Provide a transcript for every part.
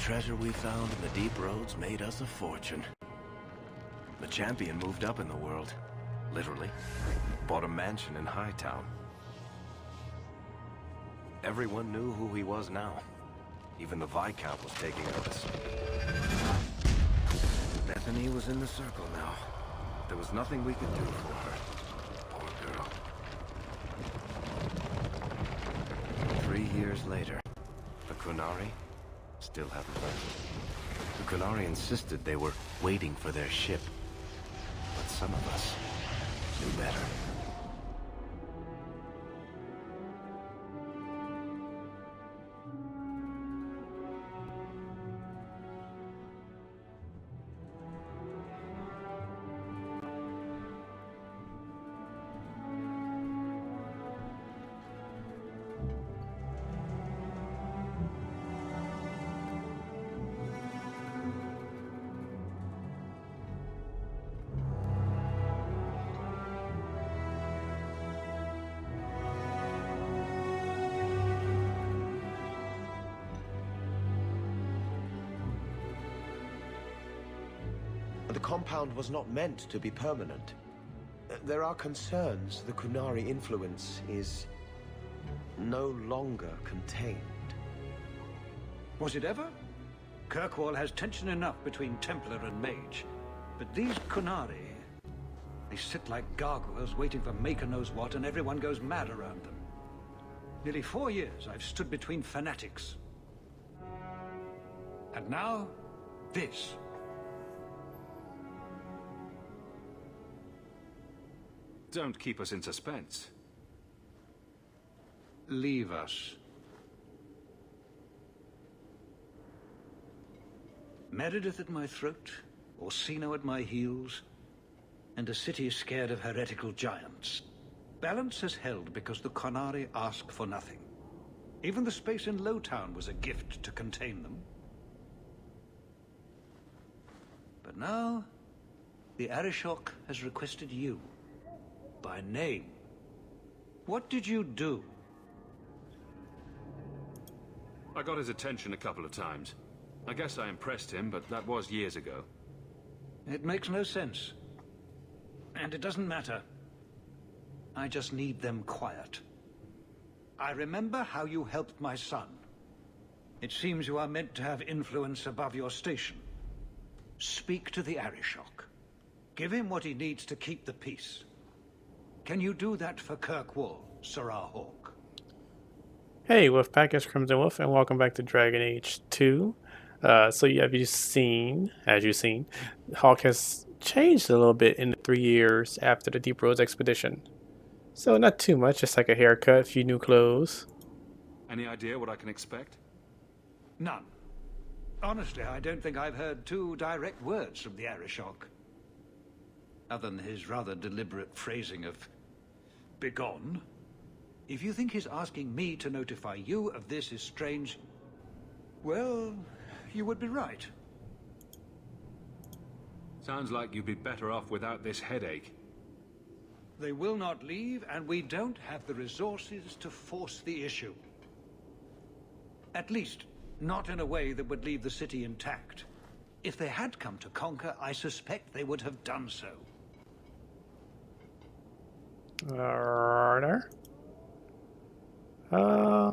treasure we found in the deep roads made us a fortune. The champion moved up in the world, literally. Bought a mansion in Hightown. Everyone knew who he was now. Even the Viscount was taking notice. Bethany was in the circle now. There was nothing we could do for her. Poor girl. 3 years later, the Qunari still haven't left. The Qunari insisted they were waiting for their ship. But some of us knew better. The compound was not meant to be permanent. There are concerns the Qunari influence is no longer contained. Was it ever? Kirkwall has tension enough between Templar and Mage. But these Qunari, they sit like gargoyles waiting for Maker knows what, and everyone goes mad around them. Nearly 4 years I've stood between fanatics. And now, this. Don't keep us in suspense. Leave us. Meredith at my throat, Orsino at my heels, and a city scared of heretical giants. Balance has held because the Qunari ask for nothing. Even the space in Lowtown was a gift to contain them. But now, the Arishok has requested you. By name. What did you do? I got his attention a couple of times. I guess I impressed him, but that was years ago. It makes no sense. And it doesn't matter. I just need them quiet. I remember how you helped my son. It seems you are meant to have influence above your station. Speak to the Arishok. Give him what he needs to keep the peace. Can you do that for Kirkwall, Sirrah Hawke? Hey, Wolfpack, it's Crimson Wolf, and welcome back to Dragon Age 2. So as you've seen, Hawke has changed a little bit in the 3 years after the Deep Roads expedition. So not too much, just like a haircut, a few new clothes. Any idea what I can expect? None. Honestly, I don't think I've heard 2 direct words from the Arishok. Other than his rather deliberate phrasing of begone. If you think his asking me to notify you of this is strange, well, you would be right. Sounds like you'd be better off without this headache. They will not leave, and we don't have the resources to force the issue. At least, not in a way that would leave the city intact. If they had come to conquer, I suspect they would have done so. Order. I've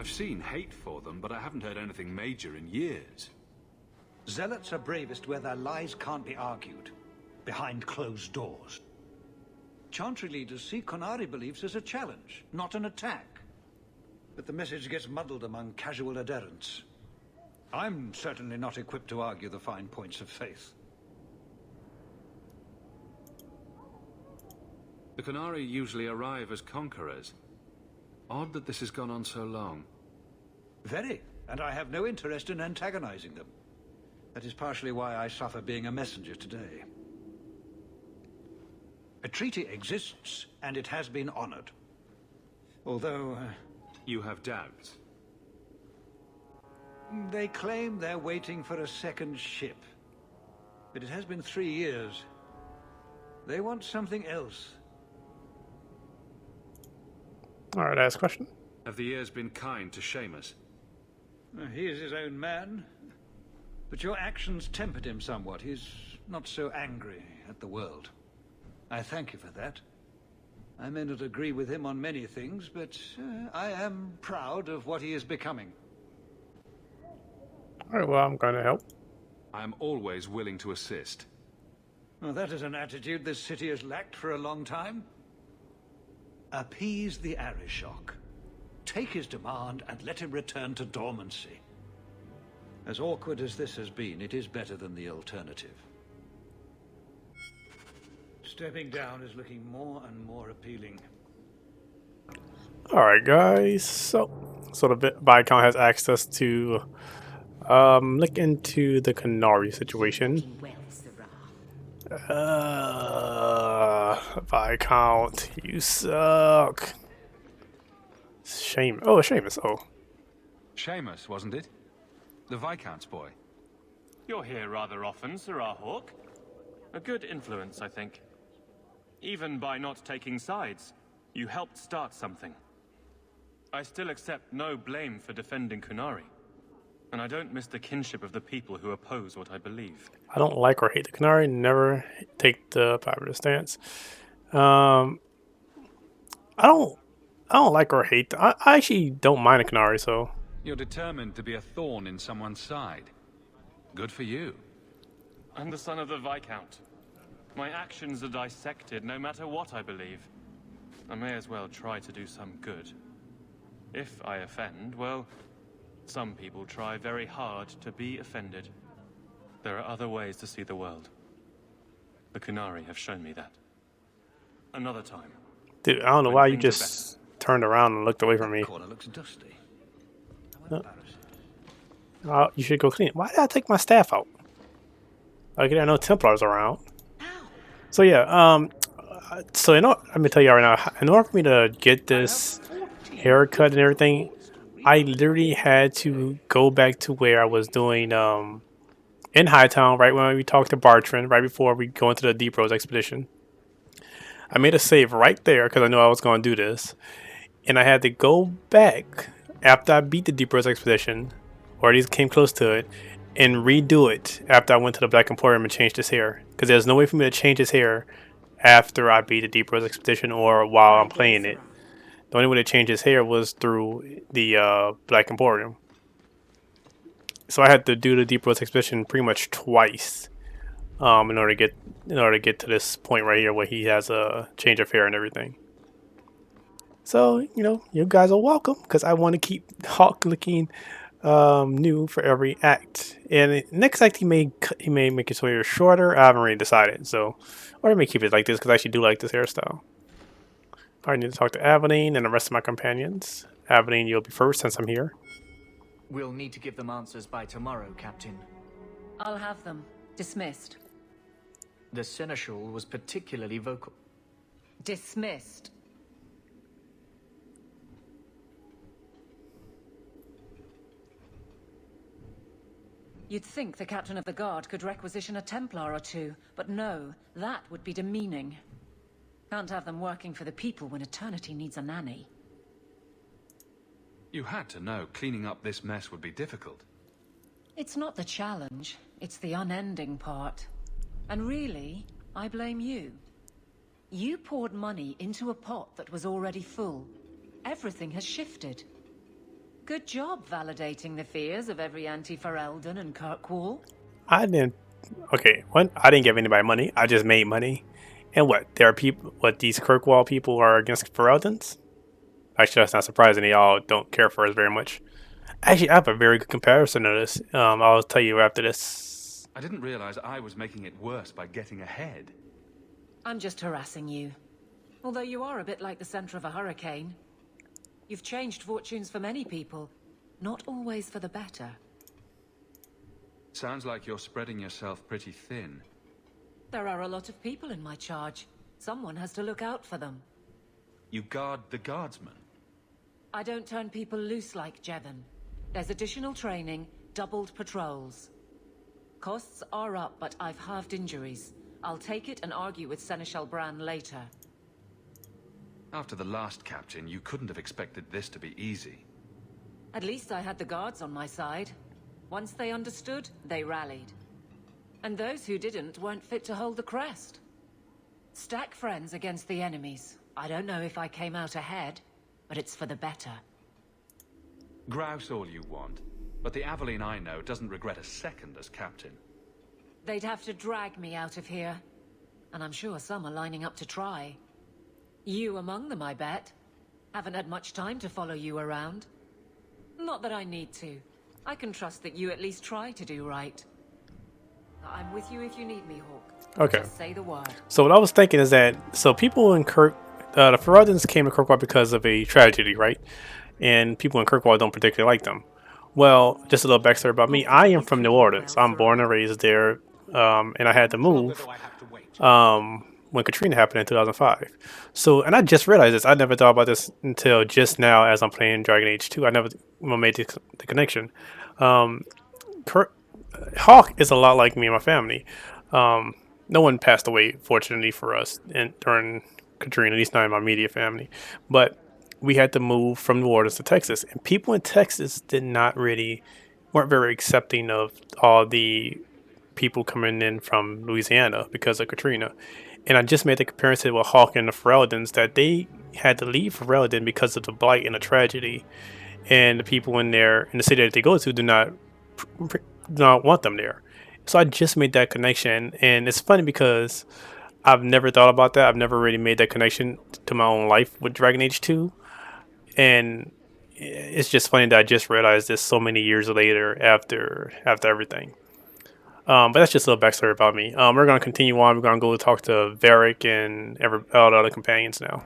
seen hate for them, but I haven't heard anything major in years. Zealots are bravest where their lies can't be argued, behind closed doors. Chantry leaders see Qunari beliefs as a challenge, not an attack. But the message gets muddled among casual adherents. I'm certainly not equipped to argue the fine points of faith. The Qunari usually arrive as conquerors. Odd that this has gone on so long. Very, and I have no interest in antagonizing them. That is partially why I suffer being a messenger today. A treaty exists, and it has been honored. Although... You have doubts? They claim they're waiting for a second ship. But it has been 3 years. They want something else. All right, ask a question. Have the years been kind to Seamus? He is his own man. But your actions tempered him somewhat. He's not so angry at the world. I thank you for that. I may not agree with him on many things, but I am proud of what he is becoming. All right, well, I'm going to help. I am always willing to assist. Well, that is an attitude this city has lacked for a long time. Appease the Arishok. Take his demand and let him return to dormancy. As awkward as this has been, it is better than the alternative. Stepping down is looking more and more appealing. All right, guys. So the Viscount has access to look into the Canary situation. Viscount, you suck. Seamus. Oh, Seamus, wasn't it? The Viscount's boy. You're here rather often, Sir Hawke. A good influence, I think. Even by not taking sides, you helped start something. I still accept no blame for defending Kunari, and I don't miss the kinship of the people who oppose what I believe. I don't like or hate the Canary. Never take the popular stance. I don't like or hate. I actually don't mind a Canary. So You're determined to be a thorn in someone's side. Good for you. I'm the son of the Viscount. My actions are dissected no matter what I believe. I may as well try to do some good. If I offend, well, some people try very hard to be offended. There are other ways to see the world. The Kunari have shown me that. Another time. dude, I don't know why you just turned around and looked away from me. That corner looks dusty. How embarrassing. Oh, you should go clean it. Why did I take my staff out? Like there are no Templars around. So yeah, let me tell you right now. In order for me to get this haircut and everything, I literally had to go back to where I was doing in Hightown, right when we talked to Bartrand, right before we go into the Deep Rose expedition. I made a save right there because I knew I was going to do this, and I had to go back after I beat the Deep Rose expedition, or at least came close to it, and redo it after I went to the Black Emporium and changed his hair. Because there's no way for me to change his hair after I beat the Deep Rose expedition or while I'm playing it. The only way to change his hair was through the Black Emporium. So I had to do the Deep Rose expedition pretty much twice in order to get to this point right here where he has a change of hair and everything. So you guys are welcome because I want to keep Hawke looking new for every act. And next act he may make his hair shorter. I haven't really decided. So, or he may keep it like this because I actually do like this hairstyle. I need to talk to Aveline and the rest of my companions. Aveline, you'll be first since I'm here. We'll need to give them answers by tomorrow, Captain. I'll have them. Dismissed. The Seneschal was particularly vocal. Dismissed. You'd think the Captain of the Guard could requisition a Templar or two, but no, that would be demeaning. Can't have them working for the people when eternity needs a nanny. You had to know cleaning up this mess would be difficult. It's not the challenge, it's the unending part. And really, I blame you. You poured money into a pot that was already full. Everything has shifted. Good job validating the fears of every anti-Ferelden and Kirkwall. I didn't give anybody money. I just made money. And there are people, these Kirkwall people are against Fereldans? Actually, that's not surprising. They all don't care for us very much. Actually, I have a very good comparison to this. I'll tell you after this. I didn't realize I was making it worse by getting ahead. I'm just harassing you. Although you are a bit like the center of a hurricane. You've changed fortunes for many people, not always for the better. Sounds like you're spreading yourself pretty thin. There are a lot of people in my charge. Someone has to look out for them. You guard the guardsmen. I don't turn people loose like Jevon. There's additional training, doubled patrols. Costs are up, but I've halved injuries. I'll take it and argue with Seneschal Bran later. After the last captain, you couldn't have expected this to be easy. At least I had the guards on my side. Once they understood, they rallied. And those who didn't weren't fit to hold the crest. Stack friends against the enemies. I don't know if I came out ahead, but it's for the better. Grouse all you want, but the Aveline I know doesn't regret a second as captain. They'd have to drag me out of here. And I'm sure some are lining up to try. You among them, I bet. Haven't had much time to follow you around. Not that I need to. I can trust that you at least try to do right. I'm with you if you need me, Hawke. Okay. Just say the word. So what I was thinking is that people in the Ferelden's came to Kirkwall because of a tragedy, right? And people in Kirkwall don't particularly like them. Well, just a little backstory about me. I am from New Orleans. I'm born and raised there, and I had to move when Katrina happened in 2005. So, and I just realized this. I never thought about this until just now as I'm playing Dragon Age 2. I never made the connection. Hawke is a lot like me and my family. No one passed away, fortunately for us, during Katrina, at least not in my immediate family. But we had to move from New Orleans to Texas. And people in Texas weren't very accepting of all the people coming in from Louisiana because of Katrina. And I just made the comparison with Hawke and the Fereldans that they had to leave Ferelden because of the blight and the tragedy. And the people in the city that they go to do not want them there. So I just made that connection. And it's funny because I've never thought about that. I've never really made that connection to my own life with Dragon Age 2. And it's just funny that I just realized this so many years later after everything. But that's just a little backstory about me. We're going to continue on. We're going to go talk to Varric and all the other companions now.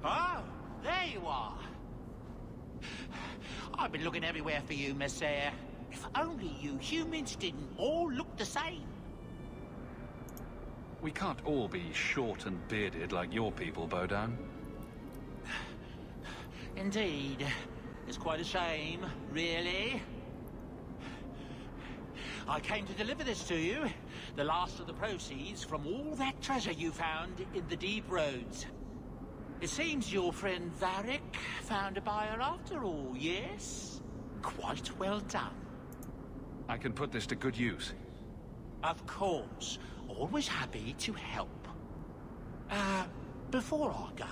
Oh, there you are. I've been looking everywhere for you, Messiah. If only you humans didn't all look the same. We can't all be short and bearded like your people, Bodan. Indeed. It's quite a shame, really. I came to deliver this to you. The last of the proceeds from all that treasure you found in the deep roads. It seems your friend Varric found a buyer after all, yes? Quite well done. I can put this to good use. Of course. Always happy to help. Before I go,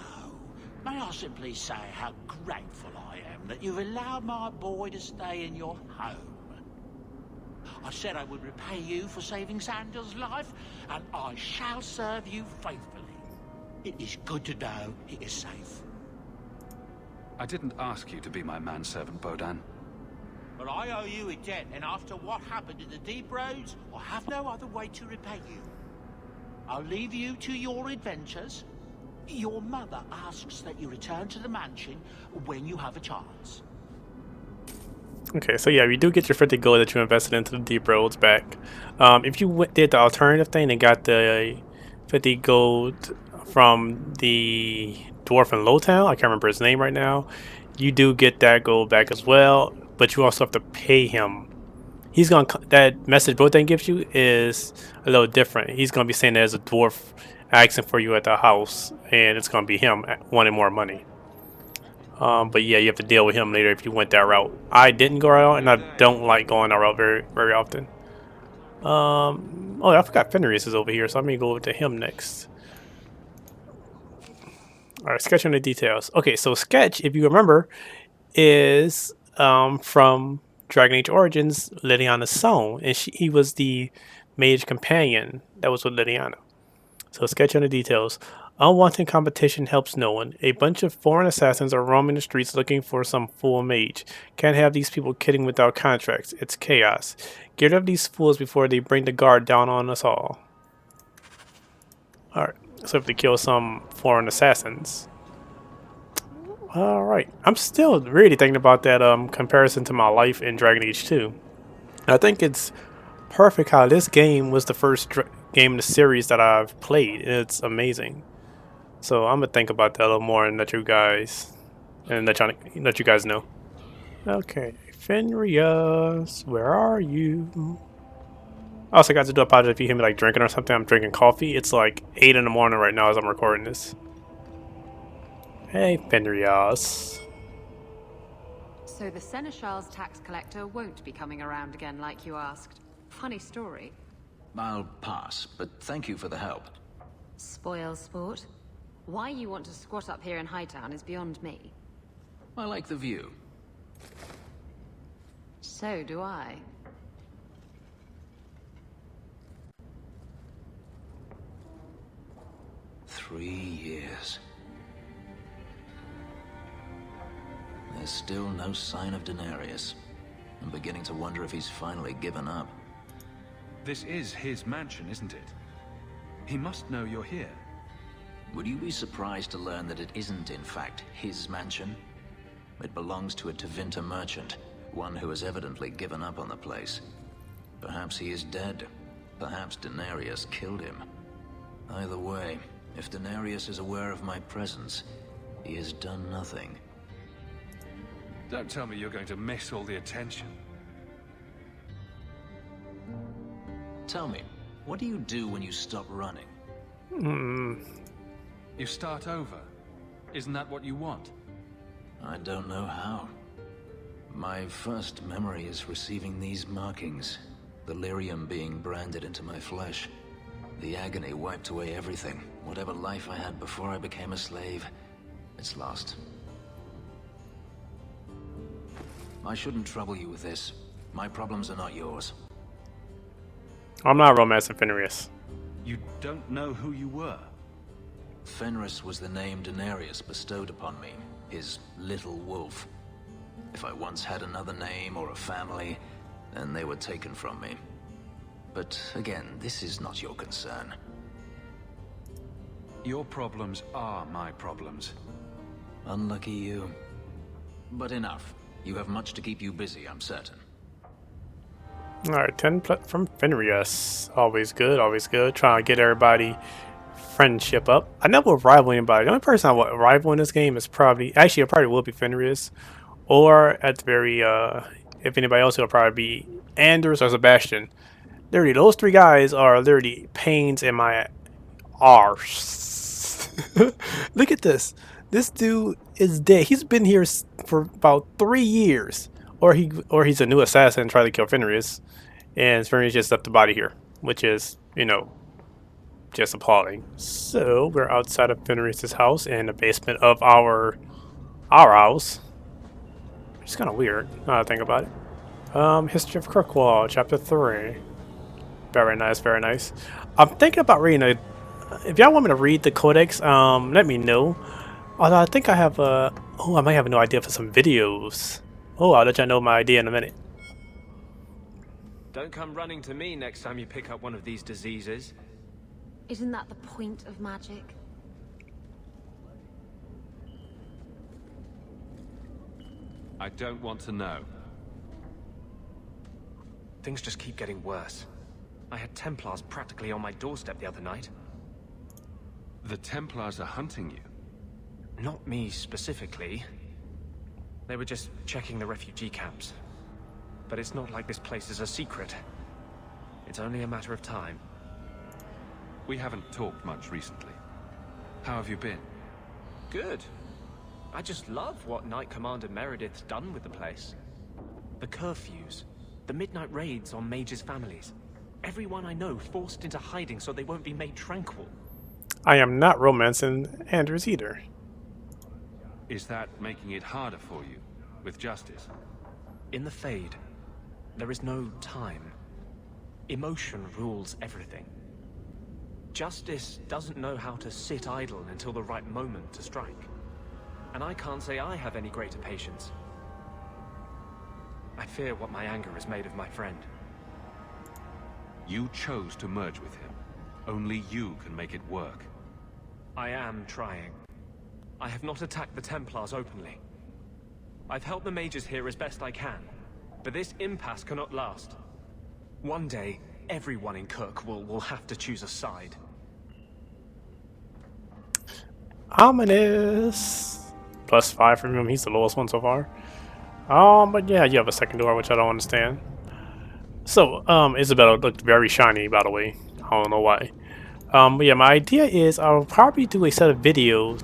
may I simply say how grateful I am that you've allowed my boy to stay in your home. I said I would repay you for saving Sandal's life, and I shall serve you faithfully. It is good to know he is safe. I didn't ask you to be my manservant, Bodan. But I owe you a debt, and after what happened in the deep roads, I have no other way to repay you. I'll leave you to your adventures. Your mother asks that you return to the mansion when you have a chance. Okay, so yeah, you do get your 50 gold that you invested into the deep roads back. If you did the alternative thing and got the 50 gold from the dwarf in Lowtown, I can't remember his name right now, you do get that gold back as well, but you also have to pay him. That message Botan gives you is a little different. He's gonna be saying there's a dwarf asking for you at the house, and it's gonna be him wanting more money. But yeah, you have to deal with him later if you went that route. I didn't go that route, and I don't like going that route very, very often. Oh, I forgot Fenris is over here, so I'm gonna go over to him next. Alright, sketch on the details. Okay, so sketch, if you remember, is from Dragon Age Origins, Liliana's son, and he was the mage companion that was with Liliana. So sketch on the details. Unwanted competition helps no one. A bunch of foreign assassins are roaming the streets looking for some fool mage. Can't have these people kidding without contracts. It's chaos. Get rid of these fools before they bring the guard down on us all. Alright, so we have to kill some foreign assassins. Alright, I'm still really thinking about that comparison to my life in Dragon Age 2. I think it's perfect how this game was the first game in the series that I've played. It's amazing. So I'm gonna think about that a little more and let you guys know. Okay, Fenris, where are you? Also, guys, I do apologize if you hear me like drinking or something. I'm drinking coffee. It's like 8 in the morning right now as I'm recording this. Hey, Fenrias. So the Seneschal's tax collector won't be coming around again like you asked. Funny story. I'll pass, but thank you for the help. Spoil sport. Why you want to squat up here in Hightown is beyond me. I like the view. So do I. Three years. There's still no sign of Denarius. I'm beginning to wonder if he's finally given up. This is his mansion, isn't it? He must know you're here. Would you be surprised to learn that it isn't, in fact, his mansion? It belongs to a Tevinter merchant, one who has evidently given up on the place. Perhaps he is dead. Perhaps Denarius killed him. Either way, if Denarius is aware of my presence, he has done nothing. Don't tell me you're going to miss all the attention. Tell me, what do you do when you stop running? You start over. Isn't that what you want? I don't know how. My first memory is receiving these markings. The lyrium being branded into my flesh. The agony wiped away everything. Whatever life I had before I became a slave, it's lost. I shouldn't trouble you with this. My problems are not yours. I'm not romancing Fenrias. You don't know who you were? Fenris was the name Denarius bestowed upon me, his little wolf. If I once had another name or a family, then they were taken from me. But again, this is not your concern. Your problems are my problems. Unlucky you. But enough. You have much to keep you busy, I'm certain. Alright, 10 from Fenrias. Always good, always good. Trying to get everybody friendship up. I never rival anybody. The only person I would rival in this game is probably... Actually, it probably will be Fenrias. Or, at the very... if anybody else, it'll probably be Anders or Sebastian. Literally, those three guys are literally pains in my arse. Look at this. This dude is dead. He's been here for about 3 years. Or he's a new assassin trying to kill Fenris. And Fenris just left the body here. Which is, you know, just appalling. So, we're outside of Fenris's house in the basement of our house. Which is kind of weird, now that I think about it. History of Kirkwall, Chapter 3. Very nice, very nice. I'm thinking about reading a... If y'all want me to read the codex, let me know. Although I think I have a... Oh, I might have a new idea for some videos. Oh, I'll let y'all know my idea in a minute. Don't come running to me next time you pick up one of these diseases. Isn't that the point of magic? I don't want to know. Things just keep getting worse. I had Templars practically on my doorstep the other night. The Templars are hunting you? Not me specifically. They were just checking the refugee camps. But it's not like this place is a secret. It's only a matter of time. We haven't talked much recently. How have you been? Good. I just love what Knight Commander Meredith's done with the place. The curfews, the midnight raids on mages' families. Everyone I know forced into hiding so they won't be made tranquil. I am not romancing Anders either. Is that making it harder for you, with justice? In the Fade, there is no time. Emotion rules everything. Justice doesn't know how to sit idle until the right moment to strike. And I can't say I have any greater patience. I fear what my anger has made of my friend. You chose to merge with him. Only you can make it work. I am trying. I have not attacked the Templars openly. I've helped the mages here as best I can, but this impasse cannot last. One day, everyone in Kirk will have to choose a side. Ominous. +5 from him. He's the lowest one so far. But yeah, you have a second door, which I don't understand. So, Isabella looked very shiny, by the way. I don't know why. But yeah, my idea is I'll probably do a set of videos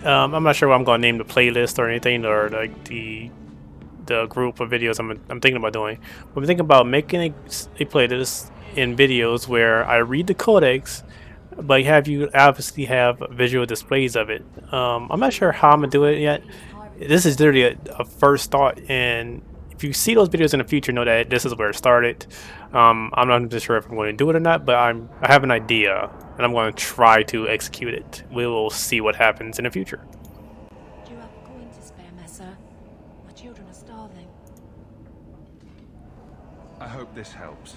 I'm not sure what I'm going to name the playlist or anything, or like the group of videos I'm thinking about doing. I'm thinking about making a playlist in videos where I read the codex, but have you obviously have visual displays of it. I'm not sure how I'm gonna do it yet. This is literally a first thought, and if you see those videos in the future, know that this is where it started. I'm not sure if I'm going to do it or not, but I have an idea, and I'm going to try to execute it. We will see what happens in the future. Do you have a coin to spare, Messer? My children are starving. I hope this helps.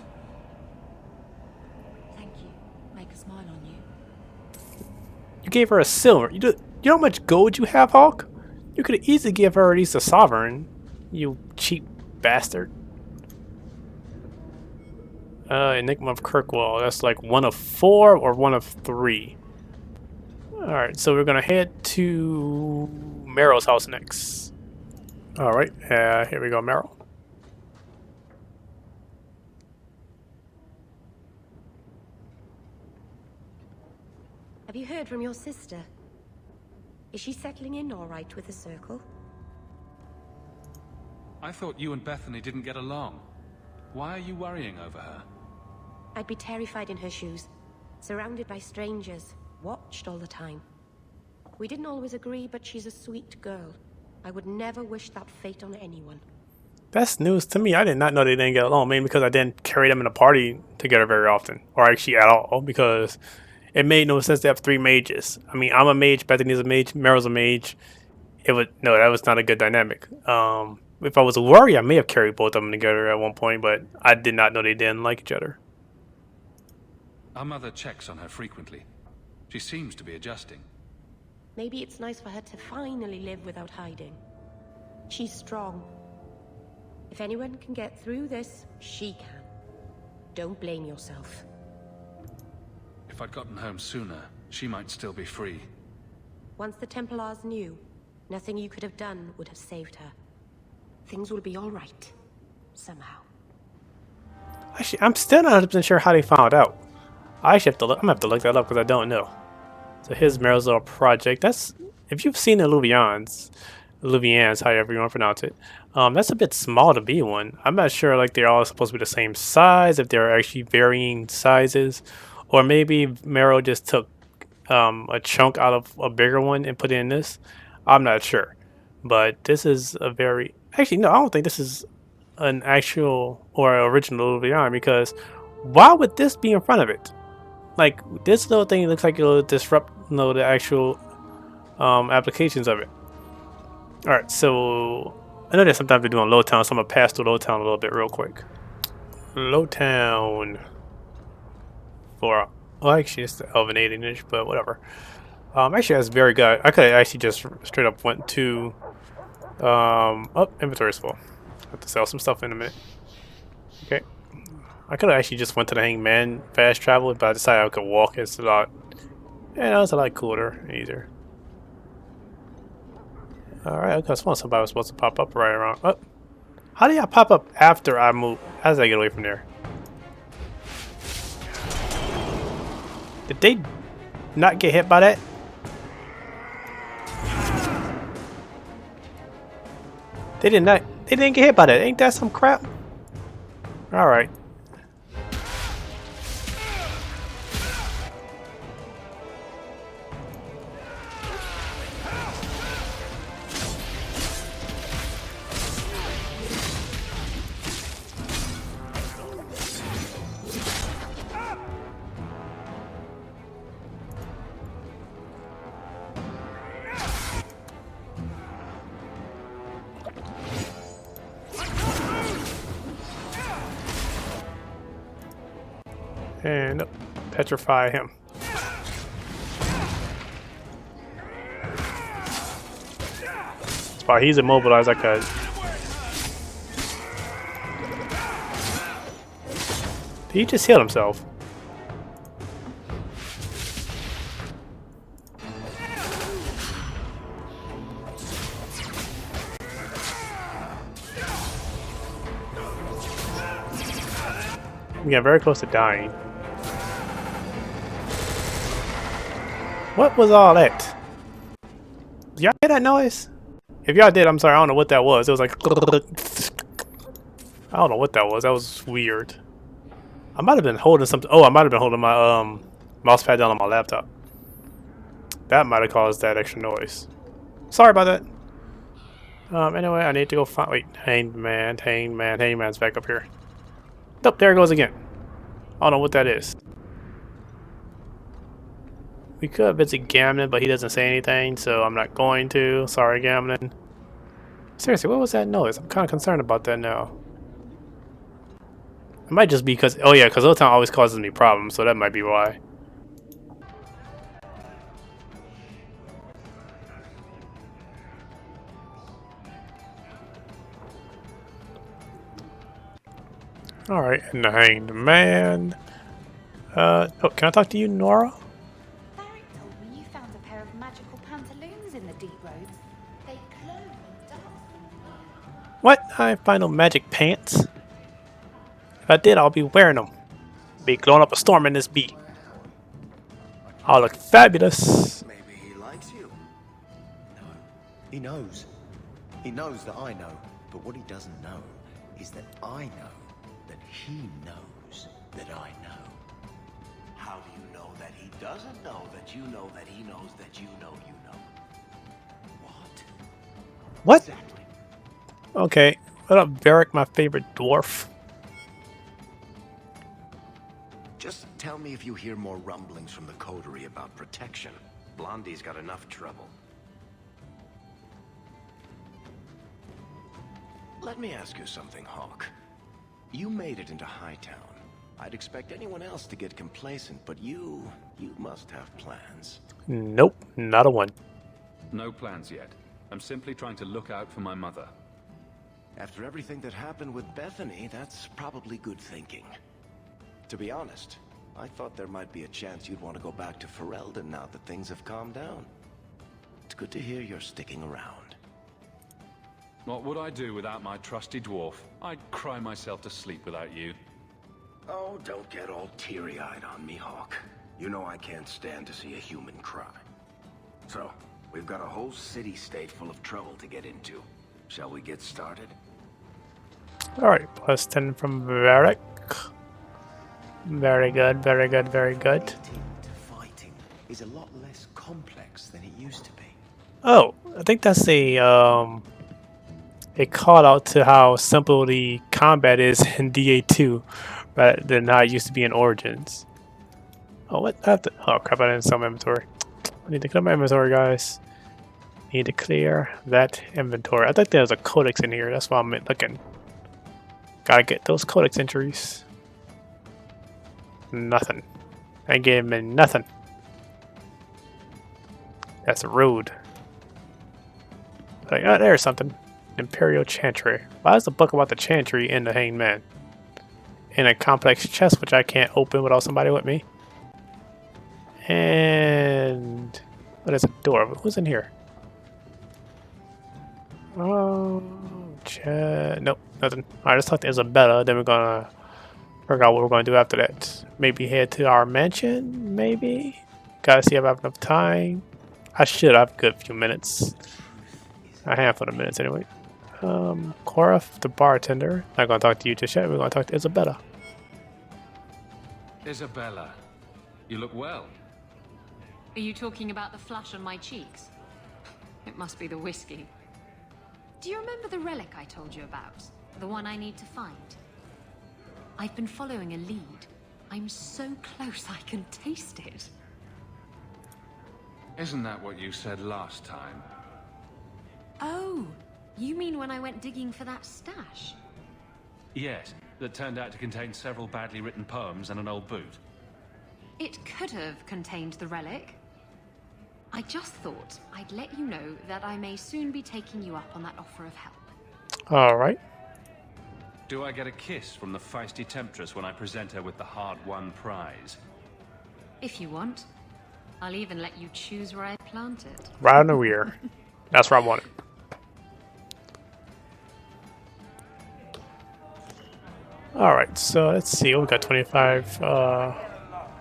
Thank you. Make a smile on you. You gave her a silver. You know how much gold you have, Hawke? You could easily give her at least a sovereign. You cheap bastard. Enigma of Kirkwall. That's like 1 of 4 or 1 of 3. Alright, so we're gonna head to Meryl's house next. Alright, here we go, Meryl. Have you heard from your sister? Is she settling in all right with the Circle? I thought you and Bethany didn't get along. Why are you worrying over her? I'd be terrified in her shoes, surrounded by strangers, watched all the time. We didn't always agree, but she's a sweet girl. I would never wish that fate on anyone. That's news to me. I did not know they didn't get along, maybe because I didn't carry them in a party together very often, or actually at all, because it made no sense to have 3 mages. I mean, I'm a mage, Bethany's a mage, Meryl's a mage. No, that was not a good dynamic. If I was a warrior, I may have carried both of them together at one point, but I did not know they didn't like each other. Our mother checks on her frequently. She seems to be adjusting. Maybe it's nice for her to finally live without hiding. She's strong. If anyone can get through this, she can. Don't blame yourself. If I'd gotten home sooner, she might still be free. Once the Templars knew, nothing you could have done would have saved her. Things will be all right. Somehow. Actually, I'm still not 100% sure how they found out. I'm gonna have to look that up because I don't know. So here's Meryl's little project. That's, if you've seen the Luvians, however you want to pronounce it, that's a bit small to be one. I'm not sure like they're all supposed to be the same size, if they're actually varying sizes, or maybe Meryl just took a chunk out of a bigger one and put it in this. I'm not sure, but this is a very, actually no, I don't think this is an actual or original Luvian, because why would this be in front of it? Like, this little thing looks like it'll disrupt, the actual applications of it. Alright, so I know that sometimes they're doing Lowtown, so I'm gonna pass through Lowtown a little bit real quick. Lowtown for, well, actually it's the Elven 18-inch, but whatever. Actually that's very good. I could actually just straight up went to oh, inventory's full. Have to sell some stuff in a minute. Okay. I could have actually just went to the Hangman fast travel, but I decided I could walk. It's a lot, yeah, it's a lot cooler and easier. Alright, I thought somebody was supposed to pop up right around. Oh, how do y'all pop up after I move? How does I get away from there? Did they not get hit by that? They did not. They didn't get hit by that. Ain't that some crap? Alright. And petrify him. While he's immobilized, I could. He just healed himself. We got very close to dying. What was all that? y'all hear that noise? If y'all did, I'm sorry. I don't know what that was. It was like... I don't know what that was. That was weird. I might have been holding something. Oh, I might have been holding my mouse pad down on my laptop. That might have caused that extra noise. Sorry about that. Anyway, I need to go find... Wait, Hangman's back up here. Nope, there it goes again. I don't know what that is. We could visit Gamnon, but he doesn't say anything, so I'm not going to. Sorry, Gamnon. Seriously, what was that noise? I'm kind of concerned about that now. It might just be because... Oh yeah, because Old Town always causes me problems, so that might be why. Alright, and the Hanged Man. Oh, can I talk to you, Nora? Barrick told me you found a pair of magical pantaloons in the deep roads. They glow in the dark. What? I find no magic pants. If I did, I'll be wearing them. Be blowing up a storm in this bee. I'll look fabulous. Maybe he likes you. No, he knows. He knows that I know. But what he doesn't know is that I know that he knows that I know. How do you know that he doesn't know that you know that he knows that you know you know? What? Exactly. Okay. What up, Varric, my favorite dwarf? Just tell me if you hear more rumblings from the coterie about protection. Blondie's got enough trouble. Let me ask you something, Hawke. You made it into Hightown. I'd expect anyone else to get complacent, but you must have plans. Nope, not a one. No plans yet. I'm simply trying to look out for my mother. After everything that happened with Bethany, that's probably good thinking. To be honest, I thought there might be a chance you'd want to go back to Ferelden now that things have calmed down. It's good to hear you're sticking around. What would I do without my trusty dwarf? I'd cry myself to sleep without you. Oh, don't get all teary-eyed on me, Hawke. You know I can't stand to see a human cry. So, we've got a whole city-state full of trouble to get into. Shall we get started? Alright, plus 10 from Varric. Very good, very good, very good. Fighting is a lot less complex than it used to be. Oh, I think that's a call out to how simple the combat is in DA2 rather than how it used to be in Origins. Oh, what? Oh crap, I didn't sell my inventory. I need to clear my inventory, guys. Need to clear that inventory. I think there's a codex in here, that's why I'm looking. Gotta get those codex entries. Nothing. I gave me nothing. That's rude. Like, oh, there's something. Imperial Chantry. Why is the book about the Chantry in the Hanged Man? In a complex chest, which I can't open without somebody with me. And... what is a door? Who's in here? Oh... nope, nothing. Alright, let's talk to Isabella, then we're gonna figure out what we're gonna do after that. Maybe head to our mansion, maybe? Gotta see if I have enough time. I should have a good few minutes. A handful of minutes anyway. Korath, the bartender. Not gonna talk to you just yet. We're gonna talk to Isabella. Isabella, you look well. Are you talking about the flush on my cheeks? It must be the whiskey. Do you remember the relic I told you about? The one I need to find? I've been following a lead. I'm so close I can taste it. Isn't that what you said last time? Oh, you mean when I went digging for that stash? Yes, that turned out to contain several badly written poems and an old boot. It could have contained the relic. I just thought I'd let you know that I may soon be taking you up on that offer of help. Alright. Do I get a kiss from the feisty temptress when I present her with the hard-won prize? If you want. I'll even let you choose where I plant it. Right on the rear. That's where I want it. Alright, so let's see. We got 25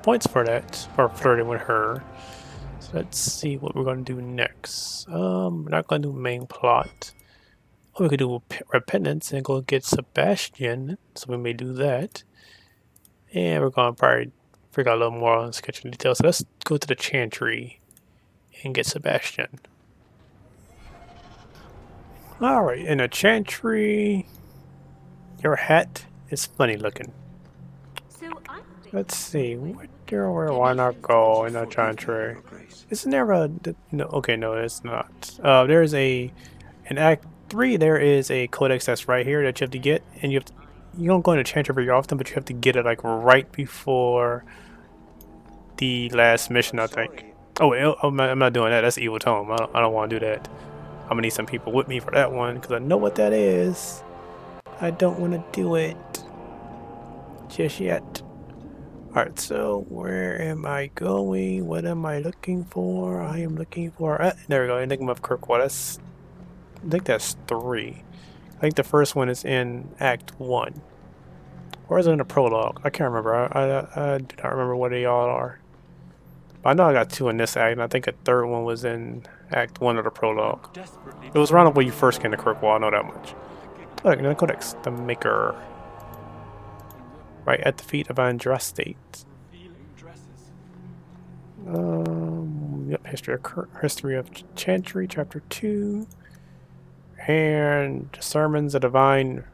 points for that, for flirting with her. So let's see what we're going to do next. We're not going to do main plot. Or we could do repentance and go get Sebastian, so we may do that. And we're going to probably figure out a little more on sketching details. So let's go to the Chantry and get Sebastian. Alright, in the Chantry, your hat is funny looking. Let's see, where why not go in the Chantry? Isn't there a, no, okay, no, it's not. There's in Act 3, there is a codex that's right here that you have to get, and you don't go into Chantry very often, but you have to get it like right before the last mission, I think. Oh, I'm not doing that. That's Evil Tome. I don't want to do that. I'm gonna need some people with me for that one because I know what that is. I don't want to do it just yet. Alright, so where am I going? What am I looking for? I am looking for... there we go, Enigma of Kirkwall. I think that's 3. I think the first one is in Act 1. Or is it in the prologue? I can't remember. I do not remember what they all are. But I know I got 2 in this act, and I think a 3rd one was in Act 1 of the prologue. It was around when you first came to Kirkwall, I know that much. Look, the Codex, the Maker. Right at the feet of Andrastate. Yep, History of Chantry, Chapter 2. And Sermons of Divine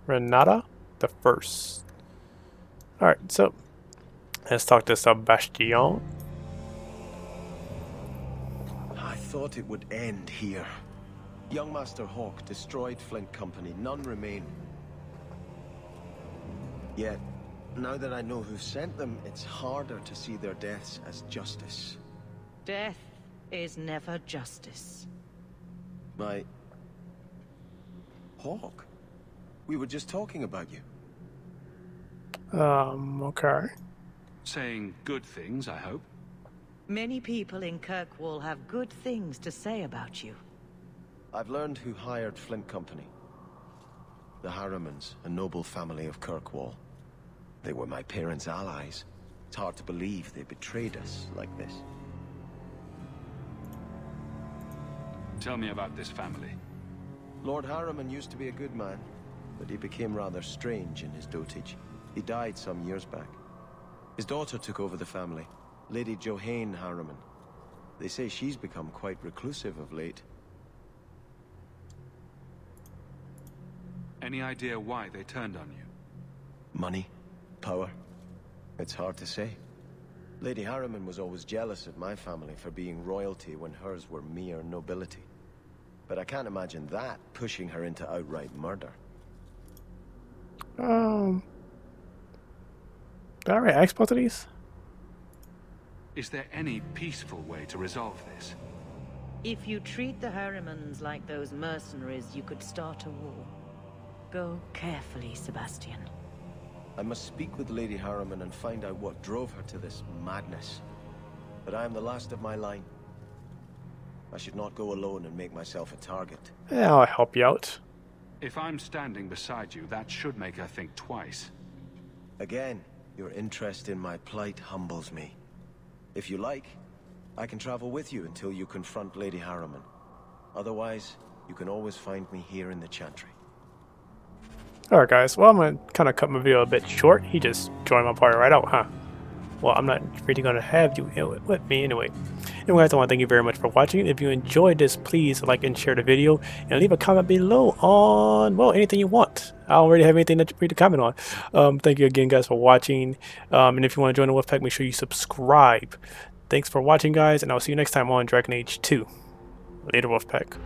Renata, the 1st. Alright, so let's talk to Sebastian. I thought it would end here. Young Master Hawke destroyed Flint Company, none remain. Yet, now that I know who sent them, it's harder to see their deaths as justice. Death is never justice. Hawke? We were just talking about you. Okay. Saying good things, I hope. Many people in Kirkwall have good things to say about you. I've learned who hired Flint Company. The Harrimans, a noble family of Kirkwall. They were my parents' allies. It's hard to believe they betrayed us like this. Tell me about this family. Lord Harriman used to be a good man, but he became rather strange in his dotage. He died some years back. His daughter took over the family, Lady Johanne Harriman. They say she's become quite reclusive of late. Any idea why they turned on you? Money? Power? It's hard to say. Lady Harriman was always jealous of my family for being royalty when hers were mere nobility. But I can't imagine that pushing her into outright murder. Did I write X both of these? Is there any peaceful way to resolve this? If you treat the Harrimans like those mercenaries, you could start a war. Go carefully, Sebastian. I must speak with Lady Harriman and find out what drove her to this madness. But I am the last of my line. I should not go alone and make myself a target. Yeah, I'll help you out. If I'm standing beside you, that should make her think twice. Again, your interest in my plight humbles me. If you like, I can travel with you until you confront Lady Harriman. Otherwise, you can always find me here in the Chantry. Alright guys, well I'm going to kind of cut my video a bit short. He just joined my party right out, huh? Well, I'm not really going to have you with me anyway. Anyway guys, I want to thank you very much for watching. If you enjoyed this, please like and share the video. And leave a comment below on, well, anything you want. I don't already have anything that you need to comment on. Thank you again guys for watching. And if you want to join the Wolfpack, make sure you subscribe. Thanks for watching guys, and I'll see you next time on Dragon Age 2. Later Wolfpack.